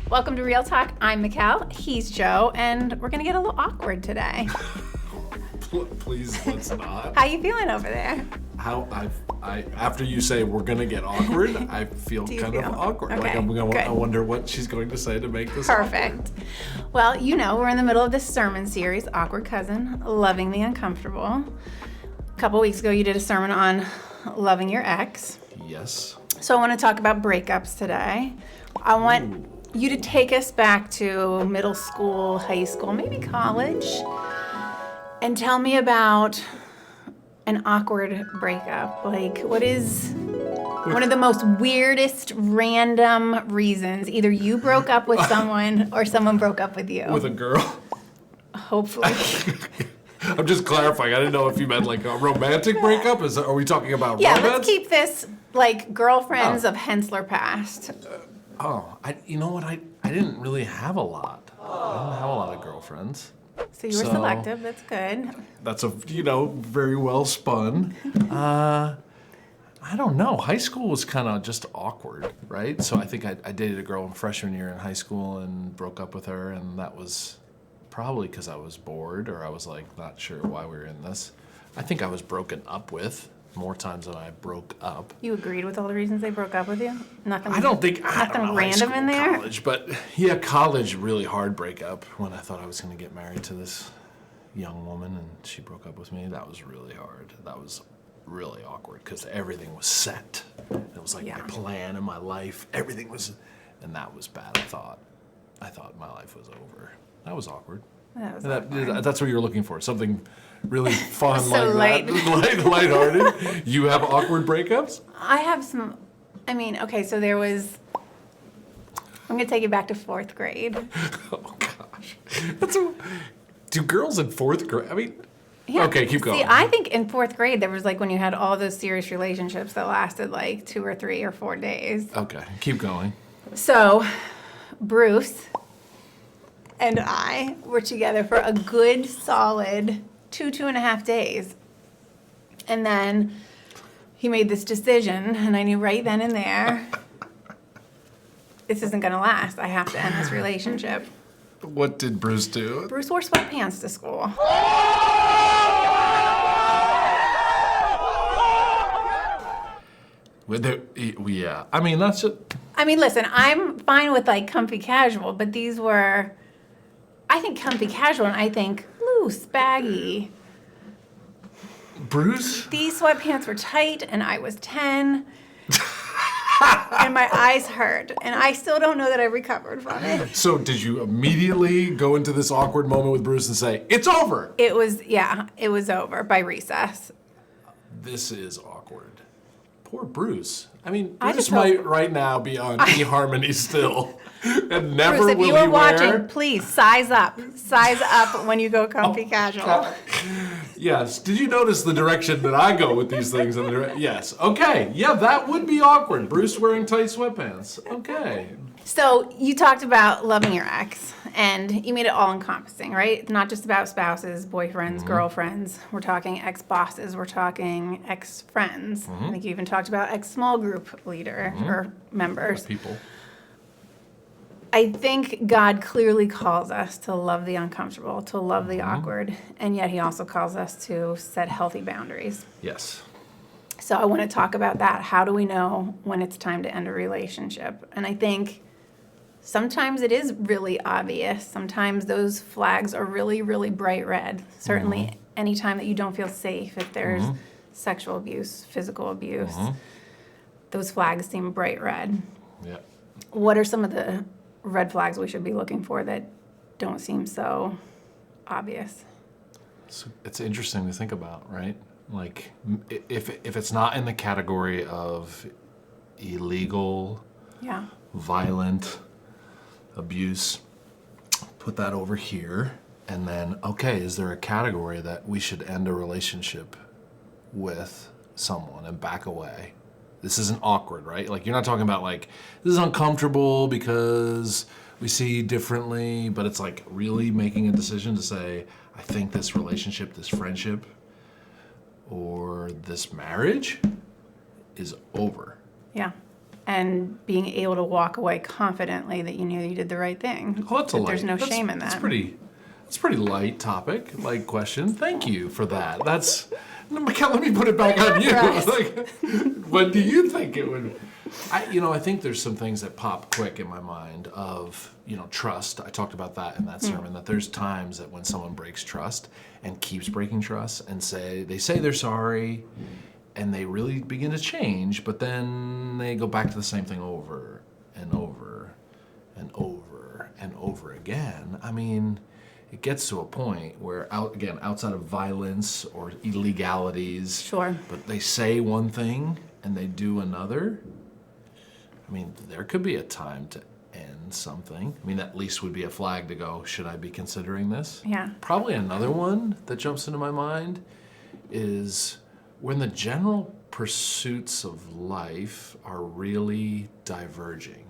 Welcome to Real Talk. I'm Michál, he's Joe, and we're gonna get a little awkward today. Please, let's not. How you feeling over there? After you say we're gonna get awkward, I feel kind of awkward. Okay, I wonder what she's going to say to make this perfect. awkward. Well, you know, we're in the middle of this sermon series, Awkward Cousin, Loving the Uncomfortable. A couple weeks ago, you did a sermon on loving your ex. Yes. So I want to talk about breakups today. I want you to take us back to middle school, high school, maybe college, and tell me about an awkward breakup. Like, what is one of the most weirdest random reasons? Either you broke up with someone or someone broke up with you. With a girl? Hopefully. I'm just clarifying. I didn't know if you meant like a romantic breakup. Are we talking about romance? Let's keep this like girlfriends of Hensler past. You know what? I didn't really have a lot. I didn't have a lot of girlfriends. So you were selective. That's good. That's very well spun. I don't know. High school was kind of just awkward, right? So I think I dated a girl in freshman year in high school and broke up with her, and that was probably because I was bored or I was like not sure why we were in this. I think I was broken up with more times than I broke up. You agreed with all the reasons they broke up with you? Nothing. I don't know, random in there. College, but yeah, college really hard breakup. When I thought I was going to get married to this young woman and she broke up with me, that was really hard. That was really awkward because everything was set. It was like my plan and my life. Everything was, and that was bad. I thought my life was over. That was awkward. That's what you were looking for. Something really fun so like that. Lighthearted. You have awkward breakups? I have some. So there was. I'm going to take you back to 4th grade. Oh, gosh. Do girls in 4th grade? Yeah. Okay, keep going. See, I think in 4th grade, there was like when you had all those serious relationships that lasted like 2 or 3 or 4 days. Okay, keep going. So, Bruce and I were together for a good solid 2.5 days. And then he made this decision, and I knew right then and there, this isn't going to last. I have to end this relationship. What did Bruce do? Bruce wore sweatpants to school. Yeah. That's just... Listen, I'm fine with like comfy casual, but these were, I think comfy casual, and I think loose, baggy. Bruce? These sweatpants were tight, and I was 10, and my eyes hurt, and I still don't know that I recovered from it. So did you immediately go into this awkward moment with Bruce and say, it's over? It was over by recess. This is awkward. Poor Bruce. Bruce might right now be on eHarmony still. And never Bruce, if will you were he watching, wear... please size up. Size up when you go comfy casual. Yes. Did you notice the direction that I go with these things? Yes. Okay. Yeah, that would be awkward. Bruce wearing tight sweatpants. Okay. So you talked about loving your ex, and you made it all encompassing, right? Not just about spouses, boyfriends, girlfriends. We're talking ex-bosses. We're talking ex-friends. I think you even talked about ex-small group leader or members. People. I think God clearly calls us to love the uncomfortable, to love the awkward, and yet he also calls us to set healthy boundaries. Yes. So I want to talk about that. How do we know when it's time to end a relationship? And I think sometimes it is really obvious. Sometimes those flags are really, really bright red. Certainly anytime that you don't feel safe, if there's sexual abuse, physical abuse, those flags seem bright red. Yeah. What are some of the red flags we should be looking for that don't seem so obvious? It's interesting to think about, right? Like, if it's not in the category of illegal, violent abuse, put that over here. And then, okay, is there a category that we should end a relationship with someone and back away? This isn't awkward, right? Like, you're not talking about like, this is uncomfortable because we see differently, but it's like really making a decision to say, I think this relationship, this friendship, or this marriage is over. Yeah. and being able to walk away confidently that you knew you did the right thing. Oh, that's a light. There's no shame in that. That's pretty light topic, light question. Thank you for that. Michál, let me put it back on you. Like, what do you think it would? I think there's some things that pop quick in my mind of, trust. I talked about that in that sermon, that there's times that when someone breaks trust and keeps breaking trust and they say they're sorry and they really begin to change, but then they go back to the same thing over and over and over and over again. I mean, it gets to a point where, outside of violence or illegalities, sure, but they say one thing and they do another. I mean, there could be a time to end something. I mean, at least would be a flag to go, should I be considering this? Yeah. Probably another one that jumps into my mind is when the general pursuits of life are really diverging.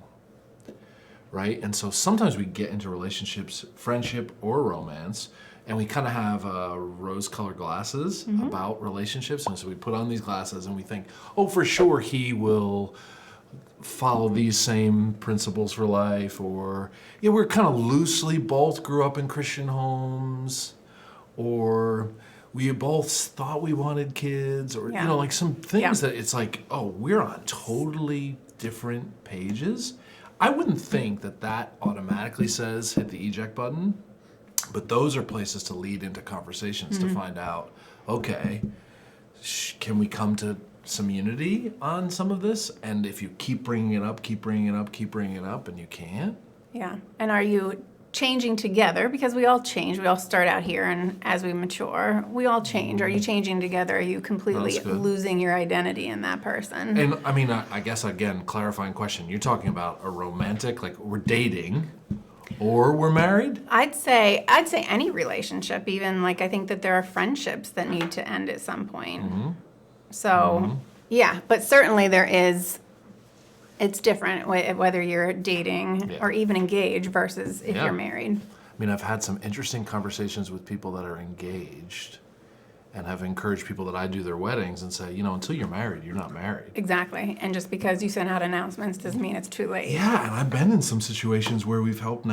Right? And so sometimes we get into relationships, friendship or romance, and we kind of have rose-colored glasses about relationships. And so we put on these glasses and we think, oh, for sure he will follow these same principles for life. Or, we're kind of loosely both grew up in Christian homes. Or we both thought we wanted kids. Or, like some things that it's like, oh, we're on totally different pages. I wouldn't think that automatically says hit the eject button, but those are places to lead into conversations to find out, okay, can we come to some unity on some of this? And if you keep bringing it up, and you can't? Yeah. And are you changing together? Because we all change. We all start out here, and as we mature, we all change. Are you changing together? Are you completely losing your identity in that person? And I mean, I guess, again, clarifying question. You're talking about a romantic, like we're dating, or we're married? I'd say any relationship, even like I think that there are friendships that need to end at some point. So, yeah, but certainly there is. It's different whether you're dating or even engaged versus if you're married. I mean, I've had some interesting conversations with people that are engaged and have encouraged people that I do their weddings and say, until you're married, you're not married. Exactly. And just because you send out announcements doesn't mean it's too late. Yeah, and I've been in some situations where we've helped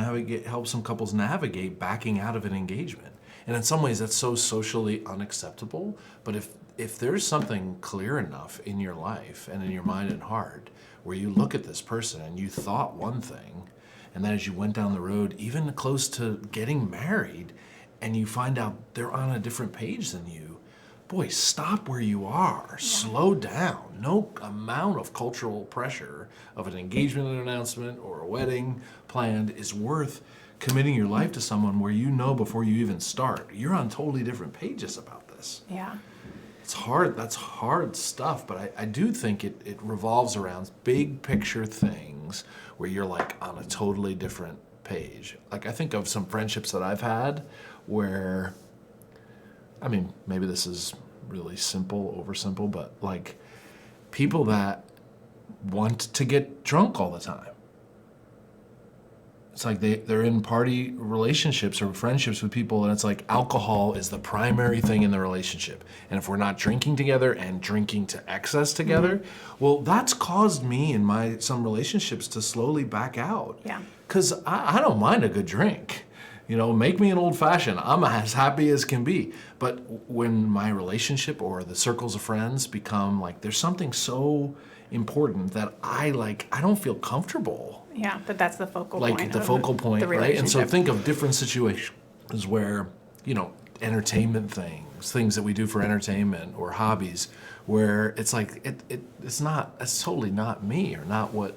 some couples navigate backing out of an engagement. And in some ways that's so socially unacceptable, but if there's something clear enough in your life and in your mind and heart where you look at this person and you thought one thing, and then as you went down the road, even close to getting married, and you find out they're on a different page than you, boy, stop where you are. Yeah. Slow down. No amount of cultural pressure of an engagement announcement or a wedding planned is worth committing your life to someone where before you even start, you're on totally different pages about this. Yeah. It's hard. That's hard stuff, but I do think it revolves around big picture things where you're like on a totally different page. Like I think of some friendships that I've had where, I mean, maybe this is really oversimple, but like people that want to get drunk all the time. It's like they're in party relationships or friendships with people, and it's like alcohol is the primary thing in the relationship. And if we're not drinking together and drinking to excess together, well, that's caused me in some relationships to slowly back out. Yeah. Because I don't mind a good drink. Make me an old fashioned. I'm as happy as can be. But when my relationship or the circles of friends become like, there's something so important that I don't feel comfortable. Yeah, but that's the focal point. Like the focal point, right? And so think of different situations where, entertainment things that we do for entertainment or hobbies, where it's like it's totally not me or not what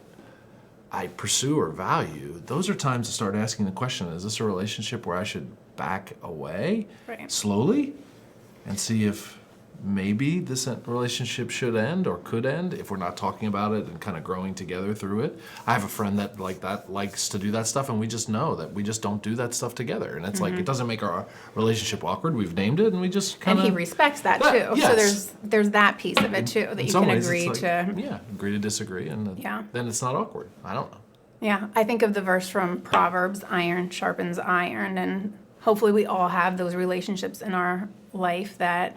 I pursue or value. Those are times to start asking the question, is this a relationship where I should back away slowly and see if maybe this relationship should end or could end if we're not talking about it and kind of growing together through it. I have a friend that likes to do that stuff, and we just know that we just don't do that stuff together. And it's like, it doesn't make our relationship awkward. We've named it, and we just kind of... And he respects that too. Yes. So there's that piece of it too, that you can agree to... Yeah, agree to disagree, and then it's not awkward. I don't know. Yeah, I think of the verse from Proverbs, iron sharpens iron, and hopefully we all have those relationships in our life that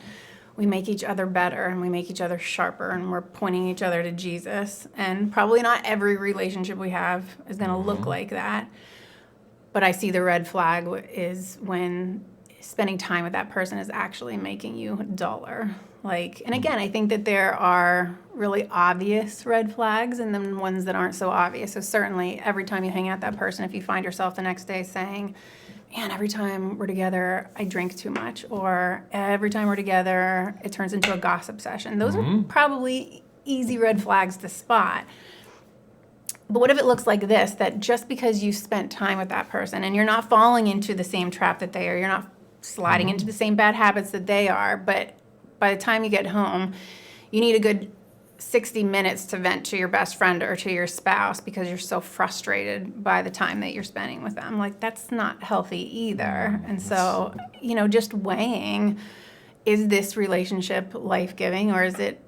we make each other better and we make each other sharper and we're pointing each other to Jesus. And probably not every relationship we have is going to look like that. But I see the red flag is when spending time with that person is actually making you duller. Like, and again, I think that there are really obvious red flags and then ones that aren't so obvious. So certainly every time you hang out with that person, if you find yourself the next day saying, man, every time we're together, I drink too much, or every time we're together, it turns into a gossip session. Those are probably easy red flags to spot. But what if it looks like this, that just because you spent time with that person and you're not falling into the same trap that they are, you're not sliding into the same bad habits that they are, but by the time you get home, you need a good 60 minutes to vent to your best friend or to your spouse because you're so frustrated by the time that you're spending with them. Like, that's not healthy either. And so, just weighing, is this relationship life-giving or is it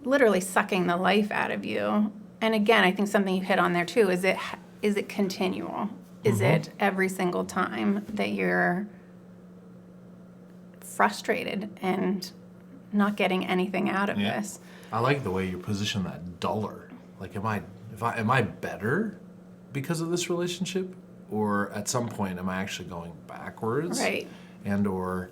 literally sucking the life out of you? And again, I think something you hit on there too, is it continual? Is it every single time that you're frustrated and not getting anything out of this? I like the way you position that duller. Like, am I better because of this relationship, or at some point am I actually going backwards? Right. And or,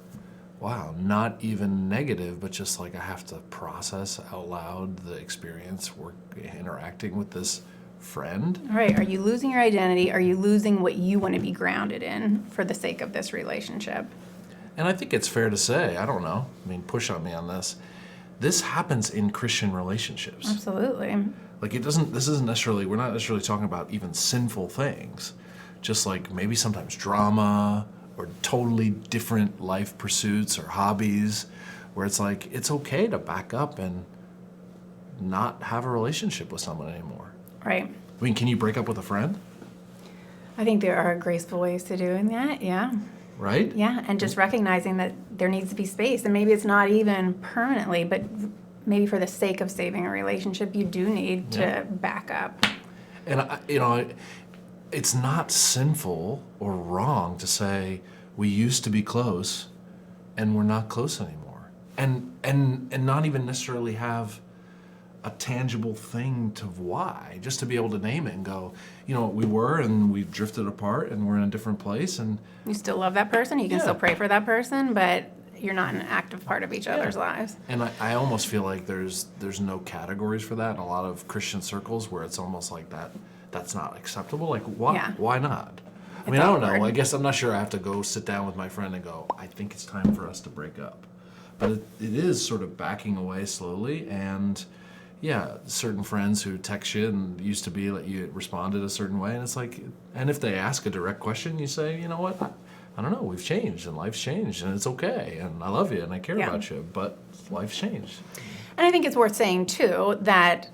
wow, not even negative, but just like I have to process out loud the experience interacting with this friend. Right. Are you losing your identity? Are you losing what you want to be grounded in for the sake of this relationship? And I think it's fair to say, I don't know, push on me on this. This happens in Christian relationships. Absolutely. Like, we're not necessarily talking about even sinful things. Just like maybe sometimes drama or totally different life pursuits or hobbies where it's like, it's okay to back up and not have a relationship with someone anymore. Right. Can you break up with a friend? I think there are graceful ways to doing that, yeah. Right? Yeah, and just recognizing that there needs to be space. And maybe it's not even permanently, but maybe for the sake of saving a relationship, you do need to back up. And, it's not sinful or wrong to say we used to be close and we're not close anymore. And not even necessarily have a tangible thing to why, just to be able to name it and go, we were and we've drifted apart and we're in a different place. And you still love that person, you can still pray for that person, but you're not an active part of each other's lives. And I almost feel like there's no categories for that in a lot of Christian circles where it's almost like that's not acceptable. Like, why not? I don't know. I guess I'm not sure I have to go sit down with my friend and go, I think it's time for us to break up. But it is sort of backing away slowly. And certain friends who text you and used to be like you responded a certain way, and it's like, and if they ask a direct question, you say, you know what, I don't know, we've changed and life's changed and it's okay and I love you and I care about you, but life's changed. And I think it's worth saying too that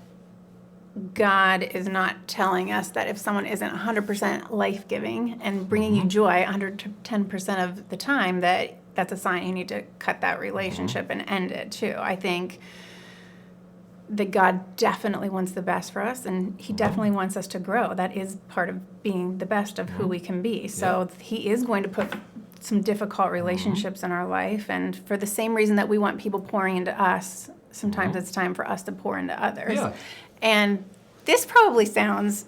God is not telling us that if someone isn't 100% life-giving and bringing you joy 110% of the time, that's a sign you need to cut that relationship and end it too. I think that God definitely wants the best for us, and he definitely wants us to grow. That is part of being the best of who we can be. So he is going to put some difficult relationships in our life, and for the same reason that we want people pouring into us, sometimes it's time for us to pour into others. And this probably sounds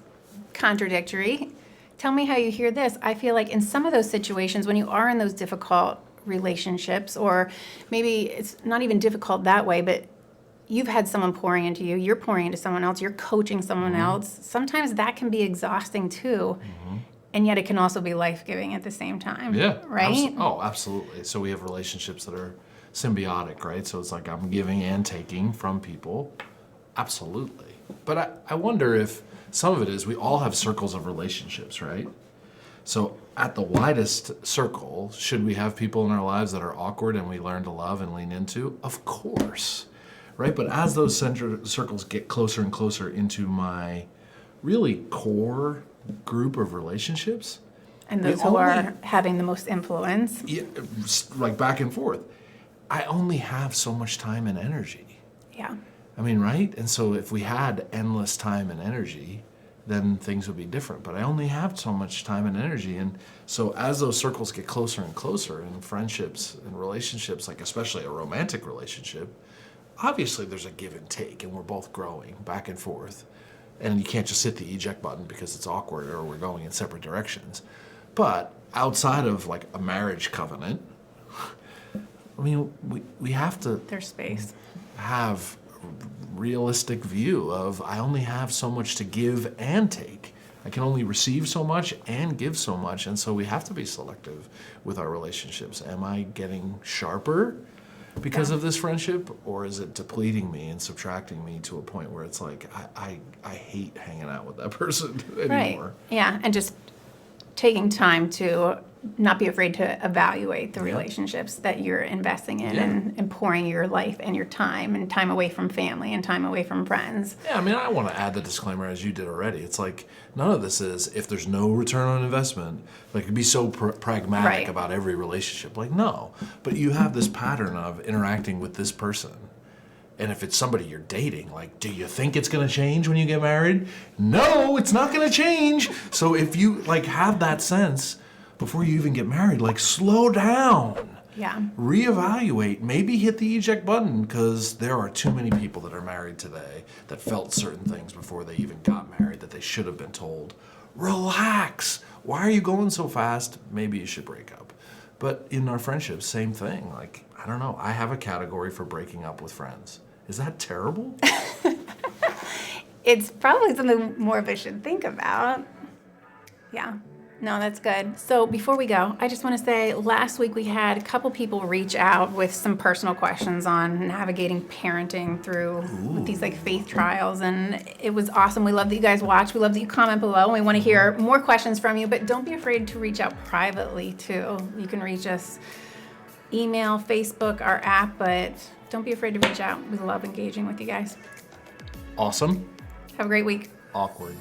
contradictory. Tell me how you hear this. I feel like in some of those situations, when you are in those difficult relationships, or maybe it's not even difficult that way, but you've had someone pouring into you, you're pouring into someone else, you're coaching someone else. Sometimes that can be exhausting too, and yet it can also be life-giving at the same time. Yeah. Right? Absolutely. So we have relationships that are symbiotic, right? So it's like I'm giving and taking from people. Absolutely. But I wonder if some of it is we all have circles of relationships, right? So at the widest circle, should we have people in our lives that are awkward and we learn to love and lean into? Of course. Right? But as those circles get closer and closer into my really core group of relationships. And those who are having the most influence. Yeah, like back and forth. I only have so much time and energy. Yeah. Right? And so if we had endless time and energy, then things would be different. But I only have so much time and energy. And so as those circles get closer and closer in friendships and relationships, like especially a romantic relationship, obviously there's a give and take, and we're both growing back and forth. And you can't just hit the eject button because it's awkward or we're going in separate directions. But outside of like a marriage covenant, I mean, we have to There's space. have a realistic view of I only have so much to give and take. I can only receive so much and give so much, and so we have to be selective with our relationships. Am I getting sharper because of this friendship, or is it depleting me and subtracting me to a point where it's like I hate hanging out with that person anymore? Right. Yeah, and just taking time to not be afraid to evaluate the relationships that you're investing in and pouring your life and your time and time away from family and time away from friends. Yeah, I mean, I want to add the disclaimer as you did already. It's like none of this is if there's no return on investment, like be so pragmatic about every relationship. Like, no. But you have this pattern of interacting with this person. And if it's somebody you're dating, like, do you think it's going to change when you get married? No, it's not going to change. So if you, like, have that sense before you even get married, like, slow down. Yeah. Reevaluate. Maybe hit the eject button, because there are too many people that are married today that felt certain things before they even got married that they should have been told. Relax. Why are you going so fast? Maybe you should break up. But in our friendships, same thing. Like, I don't know. I have a category for breaking up with friends. Is that terrible? It's probably something more of us should think about. Yeah. No, that's good. So before we go, I just want to say last week we had a couple people reach out with some personal questions on navigating parenting through these like faith trials, and it was awesome. We love that you guys watch. We love that you comment below, and we want to hear more questions from you, but don't be afraid to reach out privately too. You can reach us email, Facebook, our app, but don't be afraid to reach out. We love engaging with you guys. Awesome. Have a great week. Awkward.